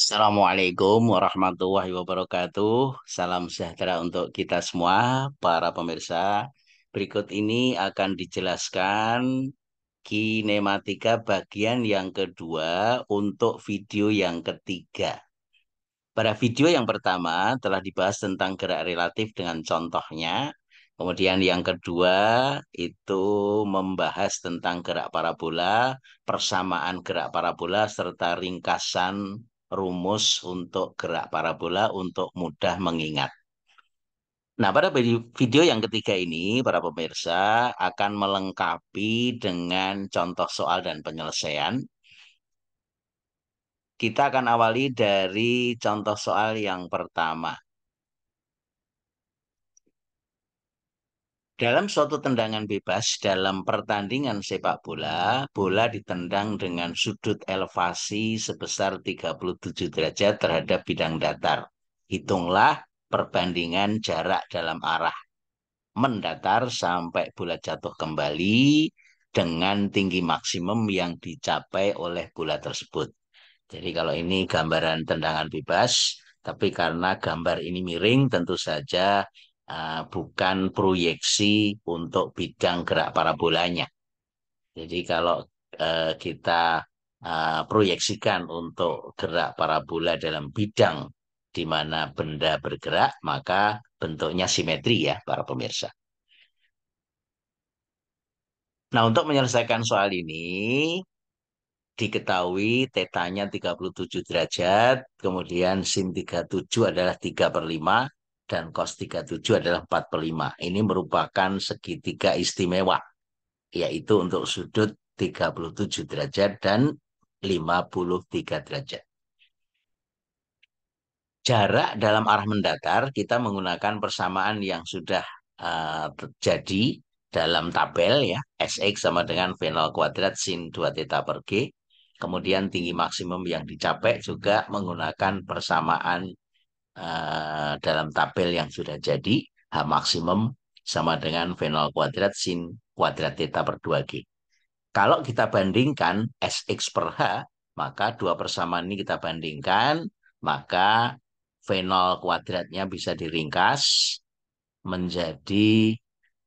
Assalamualaikum warahmatullahi wabarakatuh. Salam sejahtera untuk kita semua, para pemirsa. Berikut ini akan dijelaskan kinematika bagian yang kedua untuk video yang ketiga. Pada video yang pertama telah dibahas tentang gerak relatif dengan contohnya. Kemudian yang kedua itu membahas tentang gerak parabola, persamaan gerak parabola, serta ringkasan rumus untuk gerak parabola untuk mudah mengingat. Nah, pada video yang ketiga ini, para pemirsa akan melengkapi dengan contoh soal dan penyelesaian. Kita akan awali dari contoh soal yang pertama. Dalam suatu tendangan bebas dalam pertandingan sepak bola, bola ditendang dengan sudut elevasi sebesar 37 derajat terhadap bidang datar. Hitunglah perbandingan jarak dalam arah mendatar sampai bola jatuh kembali dengan tinggi maksimum yang dicapai oleh bola tersebut. Jadi kalau ini gambaran tendangan bebas, tapi karena gambar ini miring, tentu saja bukan proyeksi untuk bidang gerak parabolanya. Jadi kalau kita proyeksikan untuk gerak parabola dalam bidang di mana benda bergerak, maka bentuknya simetri ya, para pemirsa. Nah, untuk menyelesaikan soal ini, diketahui tetanya 37 derajat, kemudian sin 37 adalah 3 per 5, dan cos 37 adalah 4 per 5. Ini merupakan segitiga istimewa, yaitu untuk sudut 37 derajat dan 53 derajat. Jarak dalam arah mendatar, kita menggunakan persamaan yang sudah terjadi dalam tabel ya. Sx sama dengan V0 kuadrat sin 2 theta per G. Kemudian tinggi maksimum yang dicapai juga menggunakan persamaan dalam tabel yang sudah jadi. H maksimum sama dengan V0 kuadrat sin kuadrat theta per 2G. Kalau kita bandingkan Sx per H, maka dua persamaan ini kita bandingkan, maka V0 kuadratnya bisa diringkas menjadi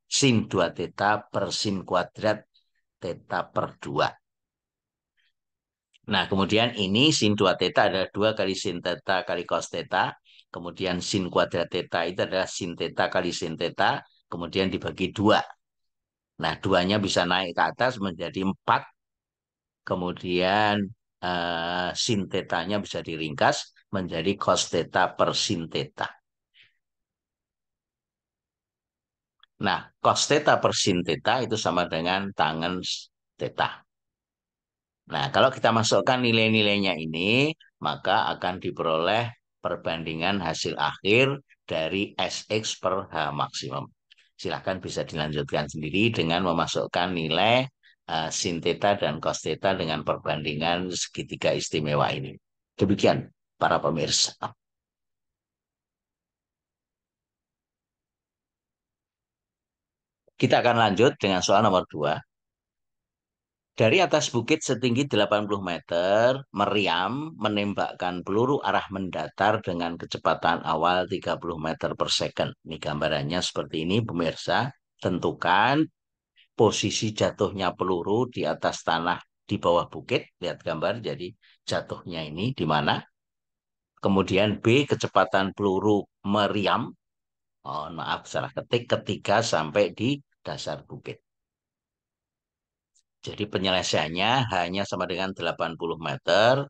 sin 2 theta per sin kuadrat theta per 2. Nah, kemudian ini sin 2 theta adalah 2 kali sin theta kali cos theta. Kemudian sin kuadrat theta itu adalah sin theta kali sin theta. Kemudian dibagi 2. Nah, duanya bisa naik ke atas menjadi 4. Kemudian sin tetanya bisa diringkas menjadi cos theta per sin theta. Nah, cos theta per sin theta itu sama dengan tangen theta. Nah, kalau kita masukkan nilai-nilainya ini, maka akan diperoleh perbandingan hasil akhir dari Sx per H maksimum. Silahkan bisa dilanjutkan sendiri dengan memasukkan nilai sin theta dan cos theta dengan perbandingan segitiga istimewa ini. Demikian, para pemirsa. Kita akan lanjut dengan soal nomor 2. Dari atas bukit setinggi 80 meter, meriam menembakkan peluru arah mendatar dengan kecepatan awal 30 meter per second. Ini gambarannya seperti ini, pemirsa. Tentukan posisi jatuhnya peluru di atas tanah di bawah bukit. Lihat gambar, jadi jatuhnya ini di mana. Kemudian B, kecepatan peluru meriam. Oh, maaf, salah ketik ketika sampai di dasar bukit. Jadi penyelesaiannya hanya sama dengan 80 meter.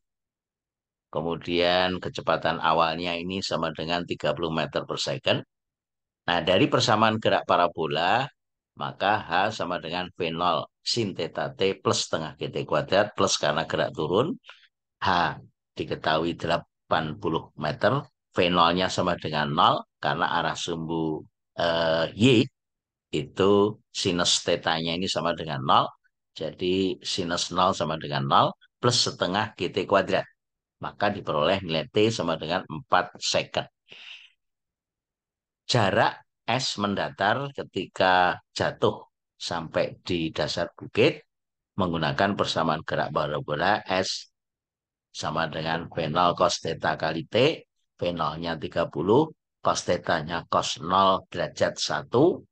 Kemudian kecepatan awalnya ini sama dengan 30 meter per second. Nah, dari persamaan gerak parabola, maka H sama dengan V0 sin theta T plus setengah GT kuadrat plus karena gerak turun. H diketahui 80 meter. V0-nya sama dengan 0 karena arah sumbu Y itu sinus tetanya ini sama dengan 0. Jadi sinus 0 sama dengan 0 plus setengah GT kuadrat. Maka diperoleh nilai T sama dengan 4 second. Jarak S mendatar ketika jatuh sampai di dasar bukit menggunakan persamaan gerak parabola S sama dengan V0 cos theta kali T. V0-nya 30, cos theta-nya cos 0 derajat 1,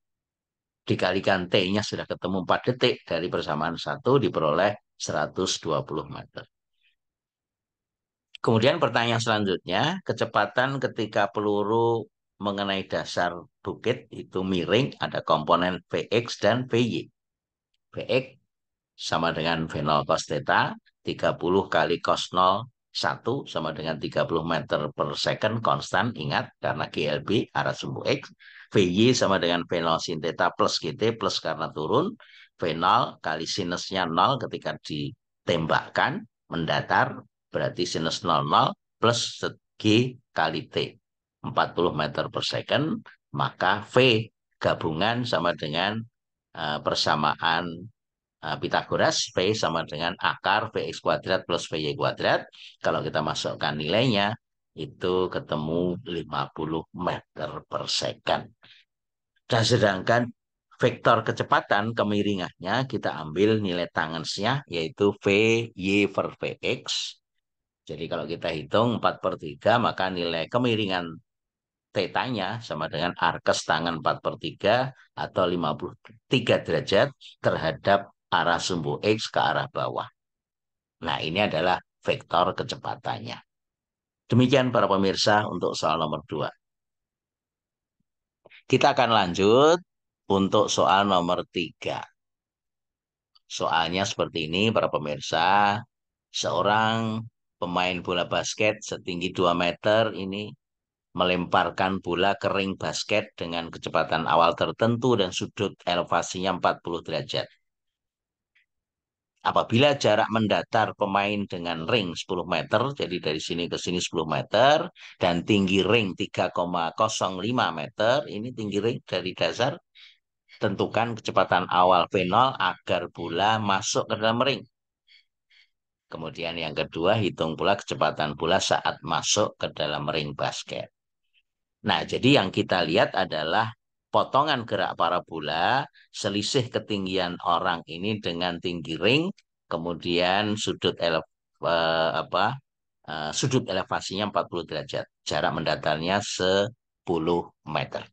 dikalikan T-nya sudah ketemu 4 detik dari persamaan 1 diperoleh 120 meter. Kemudian pertanyaan selanjutnya, kecepatan ketika peluru mengenai dasar bukit itu miring, ada komponen Vx dan Vy. Vx sama dengan V0 cos theta, 30 kali cos 0, 1 sama dengan 30 meter per second, konstan, ingat, karena GLB, arah sumbu X. Vy sama dengan V0 sin theta plus GT, plus karena turun. V0 kali sinusnya 0 ketika ditembakkan, mendatar, berarti sinus 00 plus G kali T. 40 meter per second, maka V gabungan sama dengan persamaan Pitagoras, V sama dengan akar Vx kuadrat plus Vy kuadrat. Kalau kita masukkan nilainya, itu ketemu 50 meter per second. Dan sedangkan vektor kecepatan kemiringannya, kita ambil nilai tangennya, yaitu Vy per Vx. Jadi kalau kita hitung 4 per 3, maka nilai kemiringan θ-nya sama dengan arkes tangan 4 per 3 atau 53 derajat terhadap arah sumbu X ke arah bawah. Nah, ini adalah vektor kecepatannya. Demikian para pemirsa untuk soal nomor 2. Kita akan lanjut untuk soal nomor 3. Soalnya seperti ini para pemirsa. Seorang pemain bola basket setinggi 2 meter ini melemparkan bola ke ring basket dengan kecepatan awal tertentu dan sudut elevasinya 40 derajat. Apabila jarak mendatar pemain dengan ring 10 meter, jadi dari sini ke sini 10 meter, dan tinggi ring 3,05 meter, ini tinggi ring dari dasar, tentukan kecepatan awal V0 agar bola masuk ke dalam ring. Kemudian yang kedua, hitung pula kecepatan bola saat masuk ke dalam ring basket. Nah, jadi yang kita lihat adalah potongan gerak parabola, selisih ketinggian orang ini dengan tinggi ring, kemudian sudut elevasinya 40 derajat. Jarak mendatarnya 10 meter.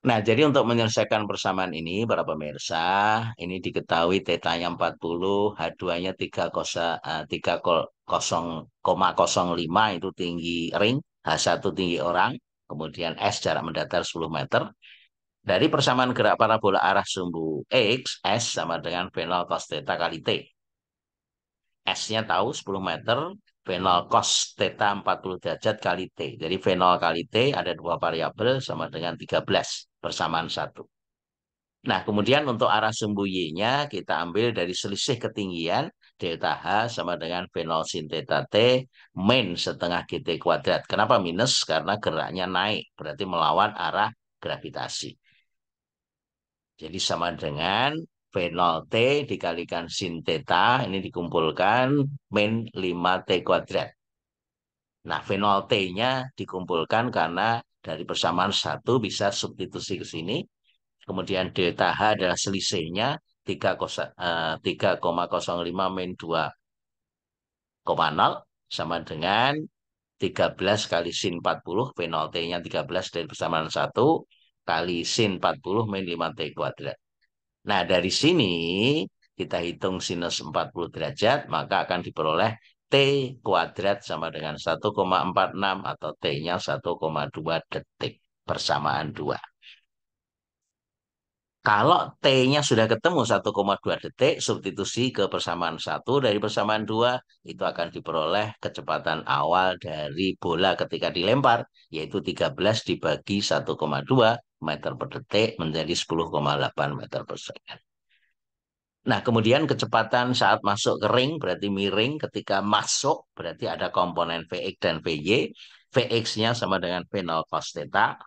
Nah, jadi untuk menyelesaikan persamaan ini, para pemirsa, ini diketahui θ-nya 40, H2-nya 3,05 itu tinggi ring, H1 tinggi orang, kemudian S jarak mendatar 10 meter. Dari persamaan gerak parabola arah sumbu X, S sama dengan V0 cos θ kali T. S-nya tahu 10 meter, V0 cos theta 40 derajat kali T. Jadi V0 kali T ada dua variabel sama dengan 13 persamaan 1. Nah, kemudian untuk arah sumbu Y-nya kita ambil dari selisih ketinggian delta H sama dengan V0 sin theta T min setengah GT kuadrat. Kenapa minus? Karena geraknya naik, berarti melawan arah gravitasi. Jadi sama dengan V0T dikalikan sin theta, ini dikumpulkan min 5T kuadrat. Nah, V0T-nya dikumpulkan karena dari persamaan 1 bisa substitusi ke sini. Kemudian delta H adalah selisihnya 3,05 min 2,0 sama dengan 13 kali sin 40, V0T-nya 13 dari persamaan 1, kali sin 40 min 5T kuadrat. Nah, dari sini kita hitung sinus 40 derajat, maka akan diperoleh T kuadrat sama dengan 1,46 atau T-nya 1,2 detik persamaan 2. Kalau T-nya sudah ketemu 1,2 detik, substitusi ke persamaan 1 dari persamaan 2, itu akan diperoleh kecepatan awal dari bola ketika dilempar, yaitu 13 dibagi 1,2 meter per detik menjadi 10,8 meter per second. Nah, kemudian kecepatan saat masuk ke ring berarti miring, ketika masuk berarti ada komponen Vx dan Vy. Vx-nya sama dengan V0 cos theta,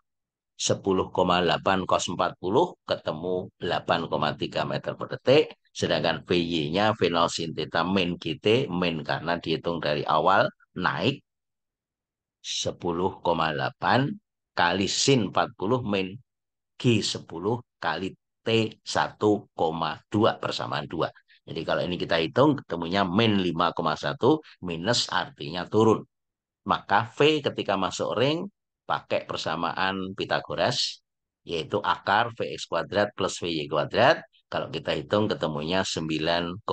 10,8 cos 40 ketemu 8,3 meter per detik. Sedangkan Vy-nya V0 sin theta min GT, min karena dihitung dari awal naik 10,8 kali sin 40 min G10 kali T 1,2 persamaan 2. Jadi kalau ini kita hitung ketemunya min 5,1 minus artinya turun. Maka V ketika masuk ring pakai persamaan Pitagoras yaitu akar Vx kuadrat plus Vy kuadrat. Kalau kita hitung ketemunya 9,7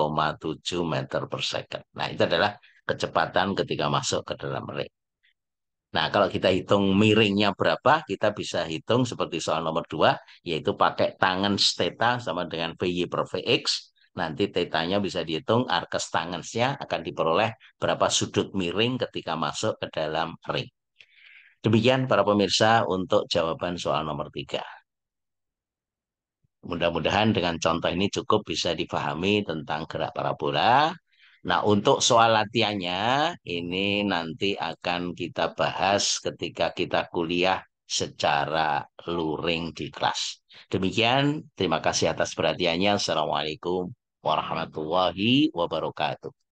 meter per second. Nah, itu adalah kecepatan ketika masuk ke dalam ring. Nah, kalau kita hitung miringnya berapa, kita bisa hitung seperti soal nomor 2, yaitu pakai tangen theta sama dengan Vy per Vx. Nanti tetanya bisa dihitung, arkes tangensnya akan diperoleh berapa sudut miring ketika masuk ke dalam ring. Demikian para pemirsa untuk jawaban soal nomor 3. Mudah-mudahan dengan contoh ini cukup bisa difahami tentang gerak parabola. Nah, untuk soal latihannya, ini nanti akan kita bahas ketika kita kuliah secara luring di kelas. Demikian, terima kasih atas perhatiannya. Assalamualaikum warahmatullahi wabarakatuh.